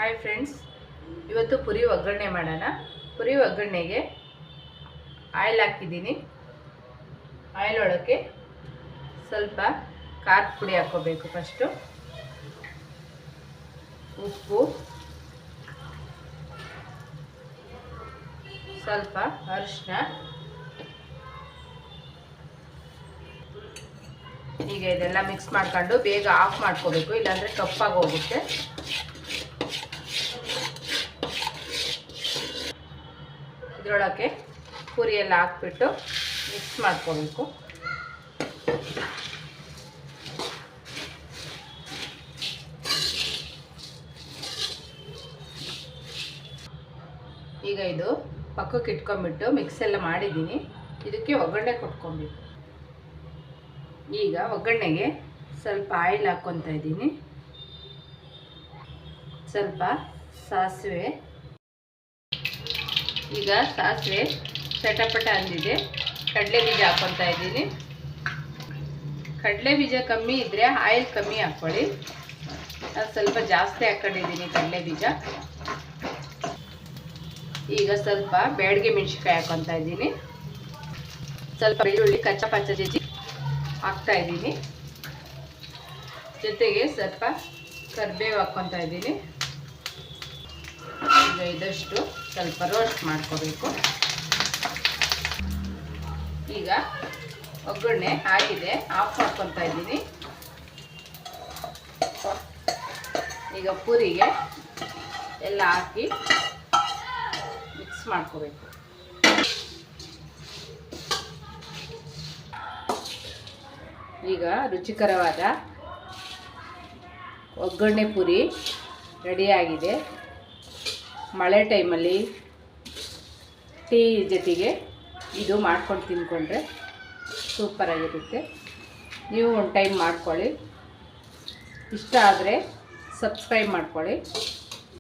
Hi friends, ಇವತ್ತು ಪುರಿ ಒಗ್ಗರಣೆ ಮಾಡೋಣ. ಪುರಿ ಒಗ್ಗರಣೆಗೆ ಆಯಿಲ್ ಹಾಕಿದ್ದೀನಿ. ಆಯಿಲ್ ಒಳಕ್ಕೆ ಸ್ವಲ್ಪ ಖಾರದ ಪುಡಿ ಹಾಕ್ಕೋಬೇಕು. ಫಸ್ಟು ಉಪ್ಪು, ಸ್ವಲ್ಪ ಅರಿಶಿನ, ಈಗ ಇದೆಲ್ಲ ಮಿಕ್ಸ್ ಮಾಡ್ಕೊಂಡು ಬೇಗ ಆಫ್ ಮಾಡ್ಕೋಬೇಕು, ಇಲ್ಲಾಂದರೆ ಕಪ್ಪಾಗಿ ಹೋಗುತ್ತೆ. ಇದರೊಳಕ್ಕೆ ಪುರಿ ಎಲ್ಲ ಹಾಕ್ಬಿಟ್ಟು ಮಿಕ್ಸ್ ಮಾಡ್ಕೋಬೇಕು. ಈಗ ಇದು ಪಕ್ಕಕ್ಕೆ ಇಟ್ಕೊಂಡ್ಬಿಟ್ಟು ಮಿಕ್ಸ್ ಎಲ್ಲ ಮಾಡಿದ್ದೀನಿ. ಇದಕ್ಕೆ ಒಗ್ಗರಣೆ ಕೊಟ್ಕೊಬೇಕು. ಈಗ ಒಗ್ಗರಣೆಗೆ ಸ್ವಲ್ಪ ಆಯಿಲ್ ಹಾಕ್ಕೊತಾ ಇದ್ದೀನಿ. ಸ್ವಲ್ಪ ಸಾಸಿವೆ, ಈಗ ಸಾಸಿವೆ ಚಟಪಟ ಅಂದಿದೆ. ಕಡಲೆ ಬೀಜ ಹಾಕ್ಕೊತಾ ಇದ್ದೀನಿ. ಕಡಲೆ ಬೀಜ ಕಮ್ಮಿ ಇದ್ದರೆ ಆಯಿಲ್ ಕಮ್ಮಿ ಹಾಕ್ಕೊಳ್ಳಿ. ನಾನು ಸ್ವಲ್ಪ ಜಾಸ್ತಿ ಹಾಕ್ಕೊಂಡಿದ್ದೀನಿ ಕಡಲೆ ಬೀಜ. ಈಗ ಸ್ವಲ್ಪ ಬ್ಯಾಡಗೆ ಮೆಣಸಿನ್ಕಾಯಿ ಹಾಕ್ಕೊತಾ ಇದ್ದೀನಿ. ಸ್ವಲ್ಪ ಬೆಳ್ಳುಳ್ಳಿ ಕಚ್ಚಾ ಪಚ್ಚ ಜಜ್ಜಿ ಹಾಕ್ತಾ ಇದ್ದೀನಿ. ಜೊತೆಗೆ ಸ್ವಲ್ಪ ಕರಿಬೇವು ಹಾಕ್ಕೊತಾ ಇದ್ದೀನಿ. ಈಗ ಇದಷ್ಟು ಸ್ವಲ್ಪ ರೋಸ್ಟ್ ಮಾಡ್ಕೋಬೇಕು. ಈಗ ಒಗ್ಗರಣೆ ಆಗಿದೆ, ಆಫ್ ಮಾಡ್ಕೊತಾ ಇದ್ದೀನಿ. ಈಗ ಪೂರಿಗೆ ಎಲ್ಲ ಹಾಕಿ ಮಿಕ್ಸ್ ಮಾಡ್ಕೋಬೇಕು. ಈಗ ರುಚಿಕರವಾದ ಒಗ್ಗರಣೆ ಪೂರಿ ರೆಡಿಯಾಗಿದೆ. ಮಳೆ ಟೈಮಲ್ಲಿ ಟೀ ಜೊತೆಗೆ ಇದು ಮಾಡ್ಕೊಂಡು ತಿಂದ್ಕೊಂಡ್ರೆ ಸೂಪರಾಗಿರುತ್ತೆ. ನೀವು ಒಂದು ಟೈಮ್ ಮಾಡ್ಕೊಳ್ಳಿ. ಇಷ್ಟ ಆದರೆ ಸಬ್ಸ್ಕ್ರೈಬ್ ಮಾಡ್ಕೊಳ್ಳಿ.